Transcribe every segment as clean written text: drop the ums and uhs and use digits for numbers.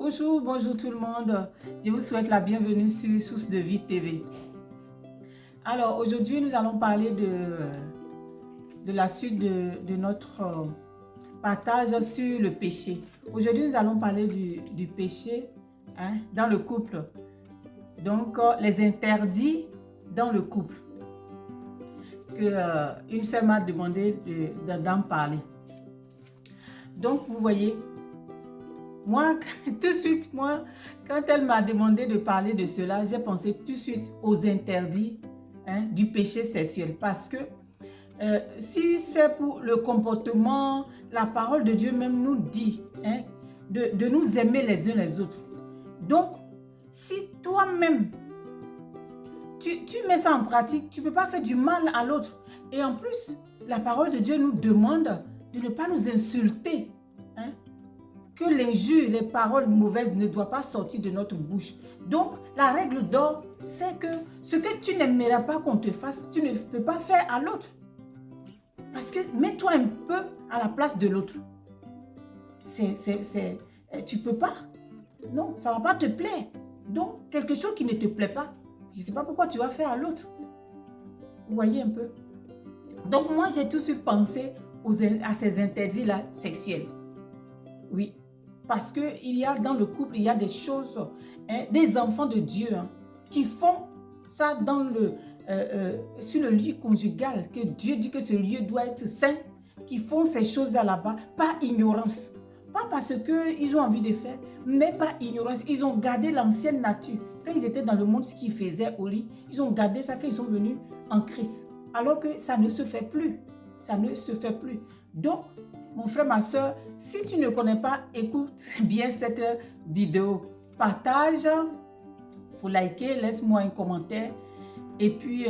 Bonjour, bonjour tout le monde. Je vous souhaite la bienvenue sur Source de Vie TV. Alors aujourd'hui, nous allons parler de la suite de notre partage sur le péché. Aujourd'hui, nous allons parler du péché dans le couple. Donc, les interdits dans le couple. Une sœur m'a demandé d'en parler. Donc, vous voyez, moi, tout de suite, quand elle m'a demandé de parler de cela, j'ai pensé tout de suite aux interdits du péché sexuel. Parce que si c'est pour le comportement, la parole de Dieu même nous dit de nous aimer les uns les autres. Donc, si toi-même, tu mets ça en pratique, tu ne peux pas faire du mal à l'autre. Et en plus, la parole de Dieu nous demande de ne pas nous insulter. Que l'injure, les paroles mauvaises ne doivent pas sortir de notre bouche. Donc, la règle d'or, c'est que ce que tu n'aimeras pas qu'on te fasse, tu ne peux pas faire à l'autre. Parce que mets-toi un peu à la place de l'autre. Tu ne peux pas. Non, ça ne va pas te plaire. Donc, quelque chose qui ne te plaît pas, je ne sais pas pourquoi tu vas faire à l'autre. Vous voyez un peu? Donc, moi, j'ai tout de suite pensé à ces interdits-là sexuels. Oui. Parce qu'il y a dans le couple, il y a des choses, des enfants de Dieu qui font ça sur le lieu conjugal, que Dieu dit que ce lieu doit être saint, qui font ces choses-là là-bas, par ignorance. Pas parce qu'ils ont envie de faire, mais par ignorance. Ils ont gardé l'ancienne nature. Quand ils étaient dans le monde, ce qu'ils faisaient au lit, ils ont gardé ça quand ils sont venus en Christ. Alors que ça ne se fait plus. Ça ne se fait plus. Donc, mon frère, ma soeur, si tu ne connais pas, écoute bien cette vidéo. Partage, il faut liker, laisse-moi un commentaire. Et puis,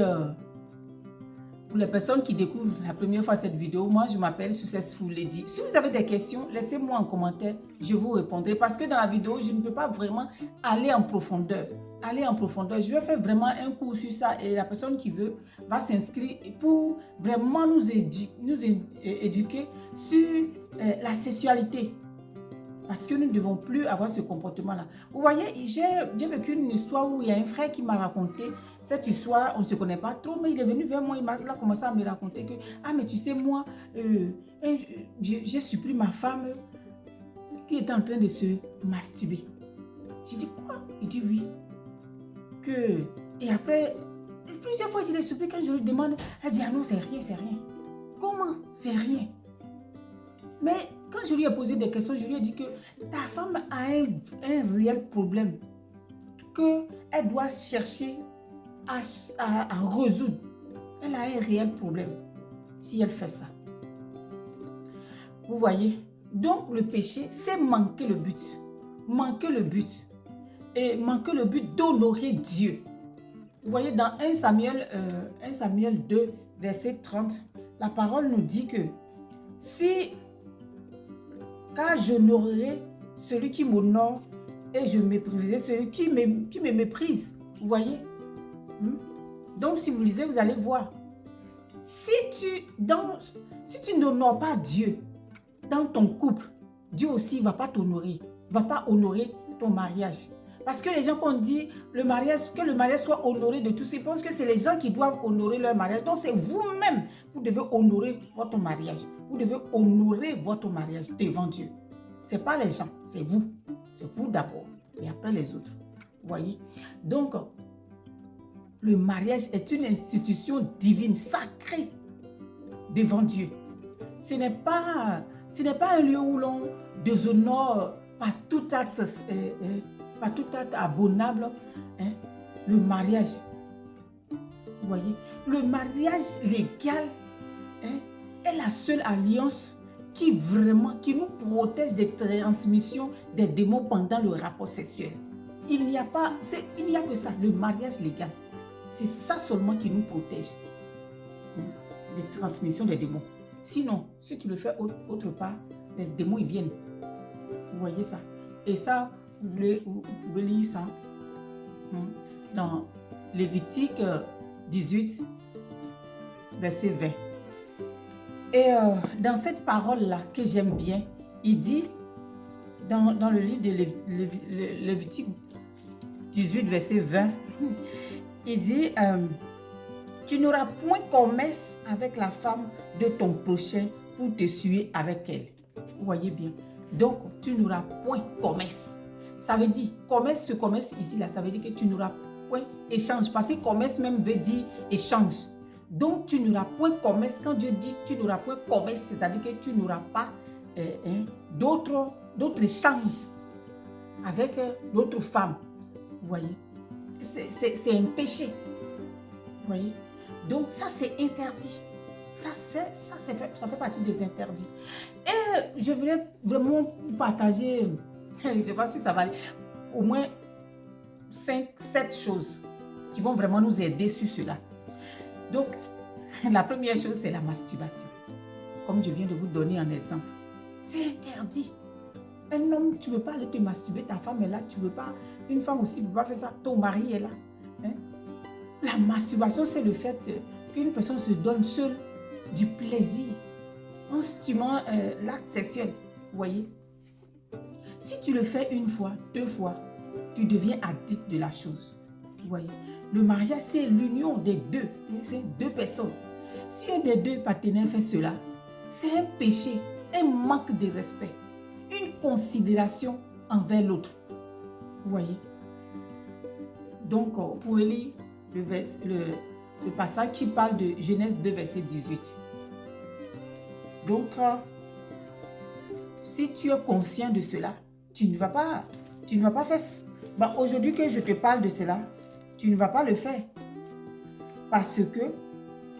pour les personnes qui découvrent la première fois cette vidéo, moi, je m'appelle Successful Lady. Si vous avez des questions, laissez-moi en commentaire, je vous répondrai. Parce que dans la vidéo, je ne peux pas vraiment aller en profondeur. Je vais faire vraiment un cours sur ça et la personne qui veut va s'inscrire pour vraiment nous éduquer sur la sexualité. Parce que nous ne devons plus avoir ce comportement-là. Vous voyez, j'ai vécu une histoire où il y a un frère qui m'a raconté cette histoire. On ne se connaît pas trop, mais il est venu vers moi. Il a commencé à me raconter que, ah, mais tu sais, moi, j'ai surpris ma femme qui était en train de se masturber. J'ai dit, quoi? Il dit, oui. Et après, plusieurs fois, je l'ai surpris quand je lui demande. Elle dit, ah non, c'est rien, c'est rien. Comment? C'est rien. Mais quand je lui ai posé des questions, je lui ai dit que ta femme a un réel problème qu'elle doit chercher à résoudre. Elle a un réel problème si elle fait ça. Vous voyez? Donc le péché, c'est manquer le but. Manquer le but. Et manquer le but d'honorer Dieu. Vous voyez, dans 1 Samuel 2, verset 30, la parole nous dit que car j'honorerai celui qui m'honore et je mépriserai celui qui me méprise. Vous voyez? Donc, si vous lisez, vous allez voir. Si tu n'honores pas Dieu dans ton couple, Dieu aussi ne va pas t'honorer. Ne va pas honorer ton mariage. Parce que les gens, quand on dit que le mariage soit honoré de tous, ils pensent que c'est les gens qui doivent honorer leur mariage. Donc, c'est vous-même. Vous devez honorer votre mariage. Vous devez honorer votre mariage devant Dieu. Ce n'est pas les gens, c'est vous. C'est vous d'abord et après les autres. Vous voyez? Donc, le mariage est une institution divine, sacrée devant Dieu. Ce n'est pas un lieu où l'on déshonore par tout acte abonnable, le mariage. Vous voyez, le mariage légal est la seule alliance qui nous protège des transmissions des démons pendant le rapport sexuel. Il n'y a que ça, le mariage légal. C'est ça seulement qui nous protège des transmissions des démons. Sinon, si tu le fais autre part, les démons ils viennent. Vous voyez ça? Et ça, vous pouvez lire ça dans Lévitique 18, verset 20. Et dans cette parole-là que j'aime bien, il dit, dans le livre de Lévitique 18, verset 20, il dit, tu n'auras point commerce avec la femme de ton prochain pour te suer avec elle. Vous voyez bien. Donc, tu n'auras point commerce. Ça veut dire, commerce, ce commerce ici, là, ça veut dire que tu n'auras point échange. Parce que commerce même veut dire échange. Donc, tu n'auras point commerce. Quand Dieu dit tu n'auras point commerce, c'est-à-dire que tu n'auras pas d'autres échanges avec d'autres femmes. Vous voyez, c'est un péché. Vous voyez, donc ça c'est interdit. Ça fait partie des interdits. Et je voulais vraiment partager, je ne sais pas si ça va aller, au moins 5-7 choses qui vont vraiment nous aider sur cela. Donc, la première chose, c'est la masturbation. Comme je viens de vous donner un exemple. C'est interdit. Un homme, tu ne veux pas aller te masturber, ta femme est là, tu ne veux pas. Une femme aussi ne peut pas faire ça, ton mari est là. Hein? La masturbation, c'est le fait qu'une personne se donne seule du plaisir en stimant l'acte sexuel. Vous voyez? Si tu le fais une fois, 2 fois, tu deviens addict de la chose. Vous voyez? Le mariage, c'est l'union des deux. C'est 2 personnes. Si un des 2 partenaires fait cela, c'est un péché, un manque de respect, une considération envers l'autre. Vous voyez? Donc, vous pouvez lire le passage qui parle de Genèse 2, verset 18. Donc, si tu es conscient de cela, tu ne vas pas faire. Ben, aujourd'hui que je te parle de cela, tu ne vas pas le faire. Parce que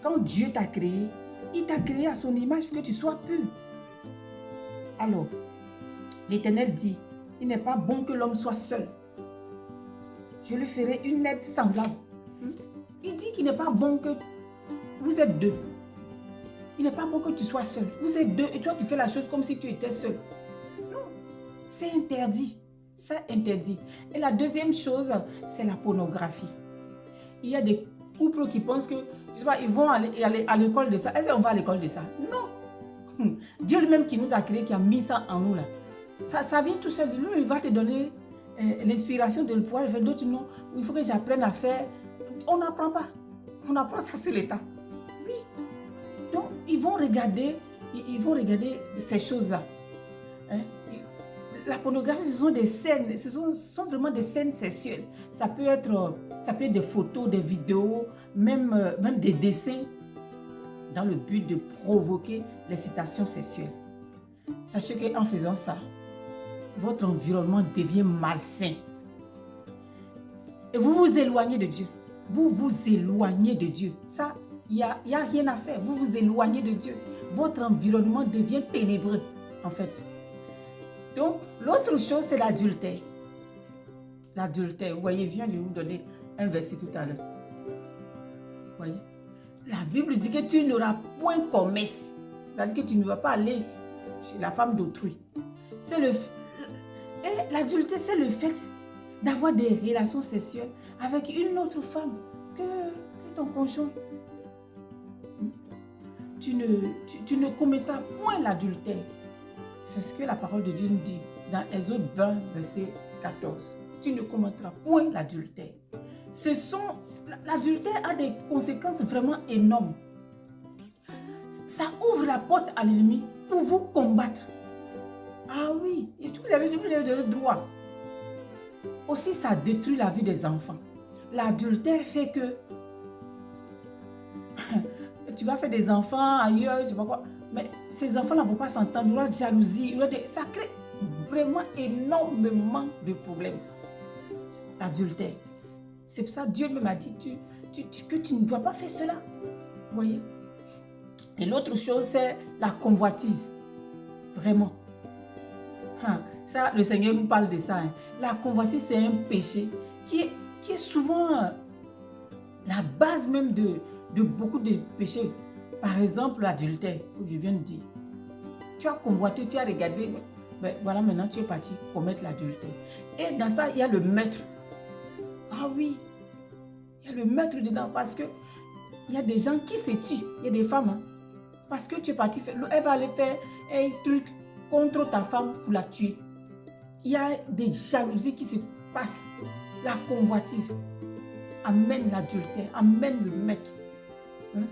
quand Dieu t'a créé, il t'a créé à son image pour que tu sois pur. Alors, l'Éternel dit, il n'est pas bon que l'homme soit seul. Je lui ferai une aide semblable. Il dit qu'il n'est pas bon que vous êtes 2. Il n'est pas bon que tu sois seul. Vous êtes 2 et toi tu fais la chose comme si tu étais seul. Non, c'est interdit. C'est interdit. Et la deuxième chose, c'est la pornographie. Il y a des couples qui pensent que, je sais pas, ils vont aller à l'école de ça. Est-ce qu'on va à l'école de ça? Non. Dieu lui-même qui nous a créé, qui a mis ça en nous là. Ça vient tout seul. Lui, il va te donner l'inspiration de le pouvoir faire. D'autres non. Il faut que j'apprenne à faire. On n'apprend pas. On apprend ça sur l'état. Oui. Donc, ils vont regarder ces choses-là. Hein? La pornographie, ce sont des scènes, ce sont vraiment des scènes sexuelles. Ça peut être des photos, des vidéos, même des dessins dans le but de provoquer l'excitation sexuelle. Sachez qu'en faisant ça, votre environnement devient malsain. Et vous vous éloignez de Dieu. Vous vous éloignez de Dieu. Ça, il n'y a rien à faire. Vous vous éloignez de Dieu. Votre environnement devient ténébreux, en fait. Donc, l'autre chose, c'est l'adultère. L'adultère, vous voyez, je viens de vous donner un verset tout à l'heure. Vous voyez? La Bible dit que tu n'auras point commerce. C'est-à-dire que tu ne vas pas aller chez la femme d'autrui. Et l'adultère, c'est le fait d'avoir des relations sexuelles avec une autre femme que ton conjoint. Tu ne commettras point l'adultère. C'est ce que la parole de Dieu nous dit dans Exode 20, verset 14. Tu ne commettras point l'adultère. L'adultère a des conséquences vraiment énormes. Ça ouvre la porte à l'ennemi pour vous combattre. Ah oui, et vous avez le droit. Aussi, ça détruit la vie des enfants. L'adultère fait que tu vas faire des enfants ailleurs, je ne sais pas quoi. Mais ces enfants-là ne vont pas s'entendre. Il y aura de jalousie. Ça crée vraiment énormément de problèmes. L'adultère. C'est pour ça que Dieu m'a dit que tu ne dois pas faire cela. Vous voyez? Et l'autre chose, c'est la convoitise. Vraiment. Ça, le Seigneur nous parle de ça. La convoitise, c'est un péché qui est souvent la base même de beaucoup de péchés. Par exemple, l'adultère, comme je viens de dire. Tu as convoité, tu as regardé, mais voilà, maintenant tu es parti commettre l'adultère. Et dans ça, il y a le maître. Ah oui, il y a le maître dedans parce que il y a des gens qui se tuent. Il y a des femmes, parce que tu es parti faire, elle va aller faire un truc contre ta femme pour la tuer. il y a des jalousies qui se passent. La convoitise amène l'adultère, amène le maître. Hein?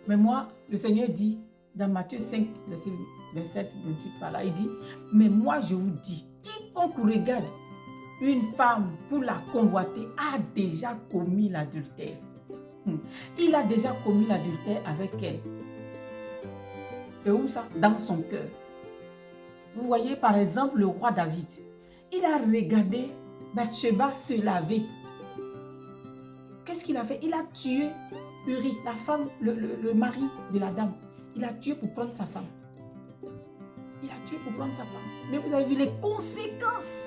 Mais moi, le Seigneur dit, dans Matthieu 5, verset 27, 28, par là, il dit, mais moi je vous dis, quiconque regarde une femme pour la convoiter a déjà commis l'adultère. Il a déjà commis l'adultère avec elle. Et où ça? Dans son cœur. Vous voyez par exemple le roi David. Il a regardé Bathsheba se laver. Qu'est-ce qu'il a fait? Il a tué Uri, la femme, le mari de la dame. Il a tué pour prendre sa femme. Il a tué pour prendre sa femme. Mais vous avez vu les conséquences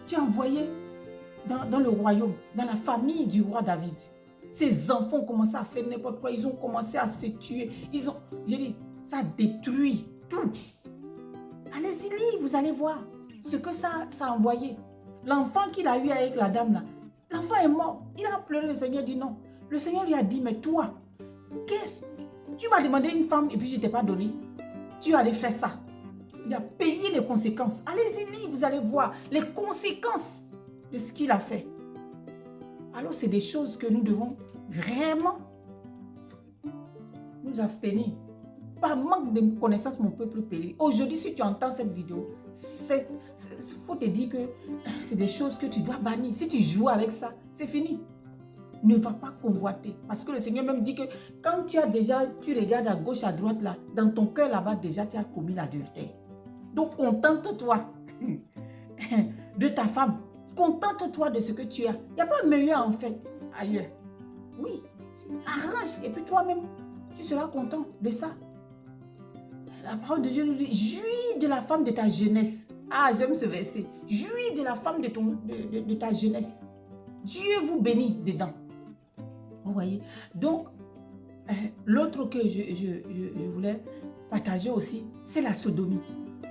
qui ont envoyé dans le royaume, dans la famille du roi David. Ses enfants ont commencé à faire n'importe quoi. Ils ont commencé à se tuer. J'ai dit, ça détruit tout. Allez-y, lire, vous allez voir ce que ça a envoyé. L'enfant qu'il a eu avec la dame là, l'enfant est mort. Il a pleuré, le Seigneur dit non. Le Seigneur lui a dit, mais toi, tu m'as demandé une femme et puis je ne t'ai pas donné. Tu allais faire ça. Il a payé les conséquences. Allez-y, lire, vous allez voir les conséquences de ce qu'il a fait. Alors, c'est des choses que nous devons vraiment nous abstenir. Par manque de connaissance, mon peuple périt. Aujourd'hui, si tu entends cette vidéo, il faut te dire que c'est des choses que tu dois bannir. Si tu joues avec ça, c'est fini. Ne va pas convoiter. Parce que le Seigneur même dit que quand tu regardes à gauche, à droite, là, dans ton cœur là-bas, déjà, tu as commis l'adultère. Donc, contente-toi de ta femme. Contente-toi de ce que tu as. Il n'y a pas meilleur en fait ailleurs. Oui, arrange et puis toi-même, tu seras content de ça. La parole de Dieu nous dit, jouis de la femme de ta jeunesse. Ah, j'aime ce verset. Jouis de la femme de ta jeunesse. Dieu vous bénit dedans. Vous voyez? Donc, l'autre que je voulais partager aussi, c'est la sodomie.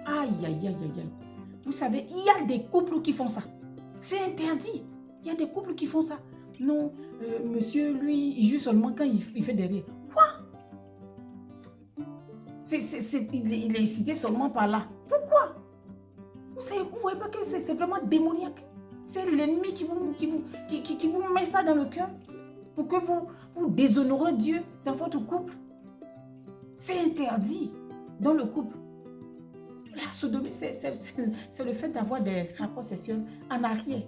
Aïe, aïe, aïe, aïe, aïe. Vous savez, il y a des couples qui font ça. C'est interdit. Il y a des couples qui font ça. Non, monsieur, lui, il joue seulement quand il fait des rires. Quoi? Il est cité seulement par là. Pourquoi? Vous voyez pas que c'est vraiment démoniaque. C'est l'ennemi qui vous met ça dans le cœur pour que vous déshonorez Dieu dans votre couple. C'est interdit dans le couple. La sodomie, c'est le fait d'avoir des rapports sexuels en arrière,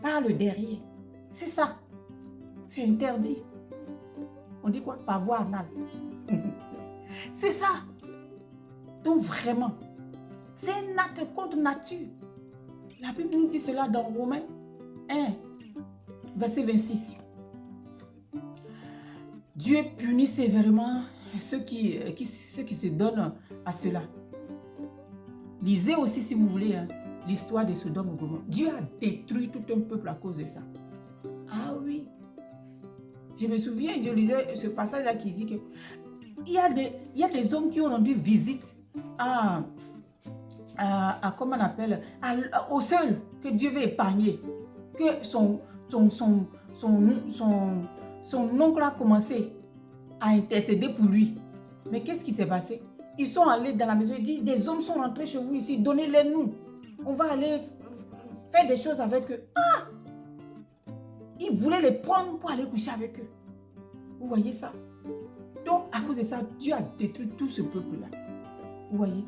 par le derrière. C'est ça. C'est interdit. On dit quoi? Par voie anale. C'est ça. Donc vraiment, c'est un acte contre nature. La Bible nous dit cela dans Romains 1, verset 26. Dieu punit sévèrement ceux qui se donnent à cela. Lisez aussi, si vous voulez, l'histoire de Sodome et Gomorrhe. Dieu a détruit tout un peuple à cause de ça. Ah oui. Je me souviens, je lisais ce passage-là qui dit que il y a des hommes qui ont rendu visite comment on appelle, au seul que Dieu veut épargner. Que son oncle a commencé à intercéder pour lui. Mais qu'est-ce qui s'est passé? Ils sont allés dans la maison, ils disent, des hommes sont rentrés chez vous ici, donnez-les nous. On va aller faire des choses avec eux. Ah! Ils voulaient les prendre pour aller coucher avec eux. Vous voyez ça? Donc, à cause de ça, Dieu a détruit tout ce peuple-là. Vous voyez?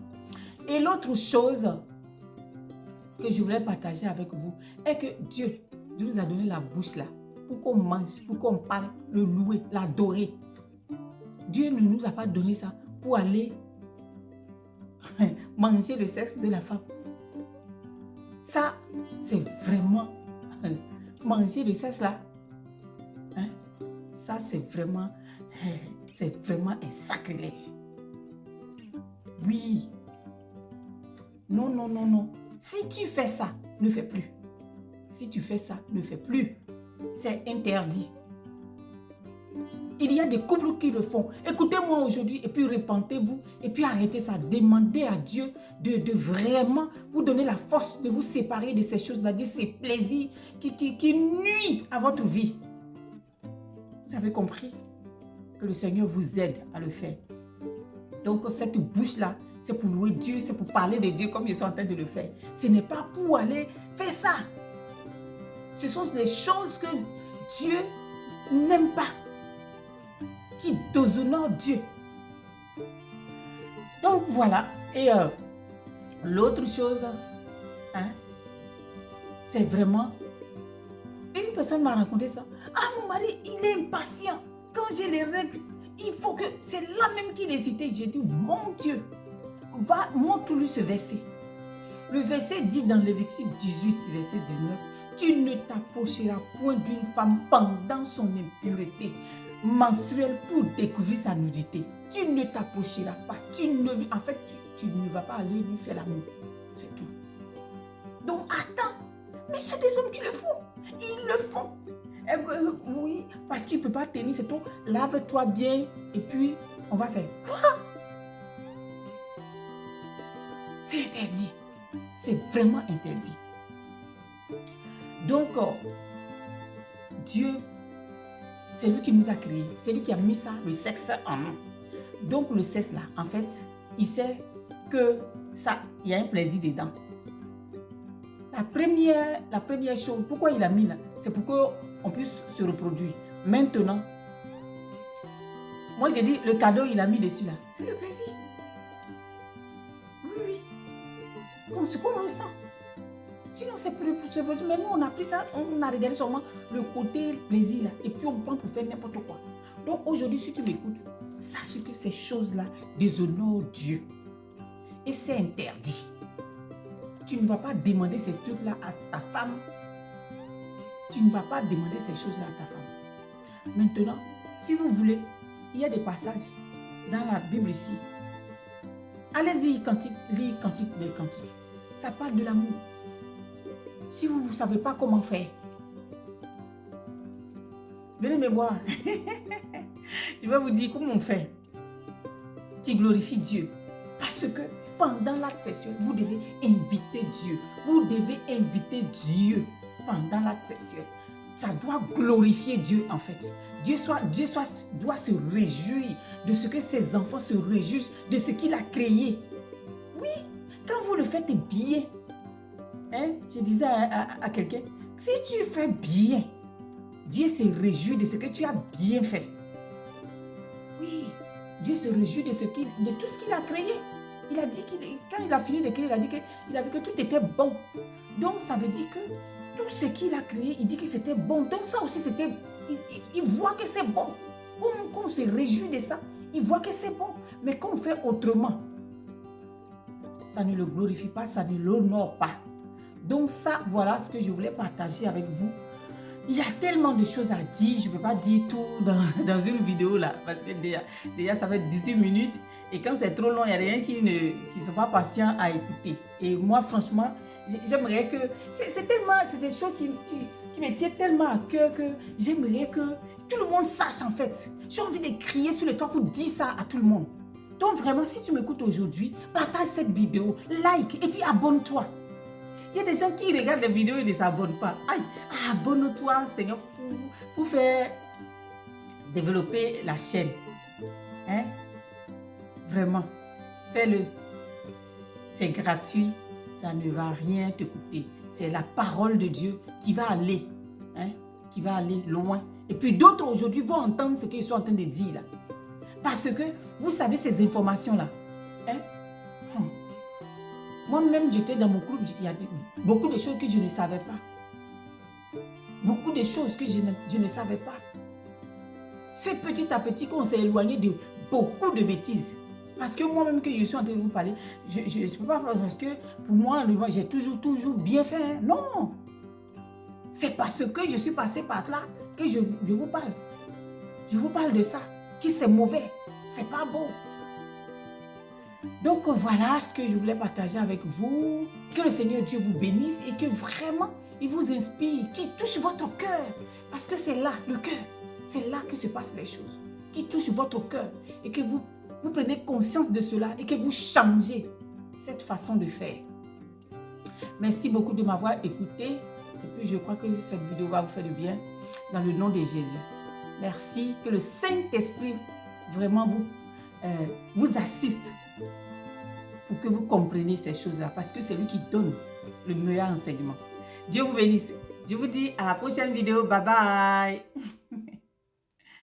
Et l'autre chose que je voulais partager avec vous est que Dieu nous a donné la bouche là pour qu'on mange, pour qu'on parle, le louer, l'adorer. Dieu ne nous a pas donné ça pour aller manger le sexe de la femme. Ça, c'est vraiment manger le sexe là. Hein? Ça, c'est vraiment un sacrilège. Oui. Non, non, non, non. Si tu fais ça, ne fais plus. Si tu fais ça, ne fais plus. C'est interdit. Il y a des couples qui le font. Écoutez-moi aujourd'hui et puis repentez-vous et puis arrêtez ça. Demandez à Dieu de vraiment vous donner la force de vous séparer de ces choses-là, de ces plaisirs qui nuisent à votre vie. Vous avez compris? Que le Seigneur vous aide à le faire. Donc cette bouche-là, c'est pour louer Dieu, c'est pour parler de Dieu comme je suis en train de le faire. Ce n'est pas pour aller faire ça. Ce sont des choses que Dieu n'aime pas, qui déshonorent Dieu. Donc voilà. Et l'autre chose, hein, c'est vraiment, une personne m'a raconté ça. Ah, mon mari, il est impatient. Quand j'ai les règles, il faut que, c'est là même qu'il est cité. J'ai dit, mon Dieu, va, montre-lui ce verset. Le verset dit dans Lévitique 18, verset 19, tu ne t'approcheras point d'une femme pendant son impureté menstruelle pour découvrir sa nudité. Tu ne t'approcheras pas. En fait, tu ne vas pas aller lui faire l'amour. C'est tout. Donc, attends. Mais il y a des hommes qui le font. Ils le font. Eh ben, oui, parce qu'il ne peut pas tenir, c'est tout. Lave-toi bien et puis on va faire. Quoi? C'est interdit. C'est vraiment interdit. Donc, Dieu, c'est lui qui nous a créés. C'est lui qui a mis ça, le sexe en nous. Donc, le sexe là, en fait, il sait que ça, il y a un plaisir dedans. La première chose, pourquoi il a mis là, c'est pour qu'on puisse se reproduire. Maintenant, moi j'ai dit, le cadeau il a mis dessus là, c'est le plaisir. Oui, oui. Comme ce qu'on le sent. Sinon, c'est pour se reproduire. Mais nous, on a pris ça, on a regardé seulement le côté plaisir là, et puis on prend pour faire n'importe quoi. Donc aujourd'hui, si tu m'écoutes, sache que ces choses-là déshonorent Dieu. Et c'est interdit. Tu ne vas pas demander ces trucs-là à ta femme. Tu ne vas pas demander ces choses-là à ta femme. Maintenant, si vous voulez, il y a des passages dans la Bible ici. Allez-y, lire Cantique des Cantiques. Ça parle de l'amour. Si vous ne savez pas comment faire, venez me voir. Je vais vous dire comment on fait. Qui glorifie Dieu. Parce que pendant l'acte sexuel, vous devez inviter Dieu. Vous devez inviter Dieu pendant l'acte sexuel. Ça doit glorifier Dieu en fait. Dieu doit se réjouir de ce que ses enfants se réjouissent, de ce qu'il a créé. Oui, quand vous le faites bien, hein, je disais à quelqu'un, si tu fais bien, Dieu se réjouit de ce que tu as bien fait. Oui, Dieu se réjouit de tout ce qu'il a créé. Il a dit quand il a fini de créer, il a dit qu'il a vu que tout était bon. Donc, ça veut dire que tout ce qu'il a créé, il dit que c'était bon. Donc, ça aussi, c'était... Il voit que c'est bon. Quand on se réjouit de ça, il voit que c'est bon. Mais quand on fait autrement, ça ne le glorifie pas, ça ne l'honore pas. Donc, ça, voilà ce que je voulais partager avec vous. Il y a tellement de choses à dire. Je ne peux pas dire tout dans une vidéo là. Parce que déjà, ça fait 18 minutes. Et quand c'est trop long, il y a des gens qui ne sont pas patients à écouter. Et moi, franchement, j'aimerais que... C'est des choses qui me tiennent tellement à cœur que j'aimerais que tout le monde sache en fait. J'ai envie de crier sur le toit pour dire ça à tout le monde. Donc vraiment, si tu m'écoutes aujourd'hui, partage cette vidéo, like et puis abonne-toi. Il y a des gens qui regardent les vidéos et ne s'abonnent pas. Aïe, abonne-toi, Seigneur, pour faire développer la chaîne. Hein? Vraiment, fais-le. C'est gratuit, ça ne va rien te coûter. C'est la parole de Dieu qui va aller, hein, qui va aller loin. Et puis d'autres aujourd'hui vont entendre ce que je suis en train de dire là. Parce que, vous savez, ces informations-là, hein, moi-même, j'étais dans mon groupe, il y a beaucoup de choses que je ne savais pas. Beaucoup de choses que je ne savais pas. C'est petit à petit qu'on s'est éloigné de beaucoup de bêtises. Parce que moi-même que je suis en train de vous parler, je ne peux pas parce que pour moi, j'ai toujours bien fait. Hein. Non. C'est parce que je suis passée par là que je vous parle. Je vous parle de ça, que c'est mauvais. C'est pas bon. Donc voilà ce que je voulais partager avec vous. Que le Seigneur Dieu vous bénisse et que vraiment il vous inspire, qu'il touche votre cœur. Parce que c'est là, le cœur, c'est là que se passent les choses. Qu'il touche votre cœur et que vous prenez conscience de cela et que vous changez cette façon de faire. Merci beaucoup de m'avoir écouté. Et puis je crois que cette vidéo va vous faire du bien dans le nom de Jésus. Merci. Que le Saint-Esprit vraiment vous assiste pour que vous compreniez ces choses-là, parce que c'est lui qui donne le meilleur enseignement. Dieu vous bénisse. Je vous dis à la prochaine vidéo. Bye bye.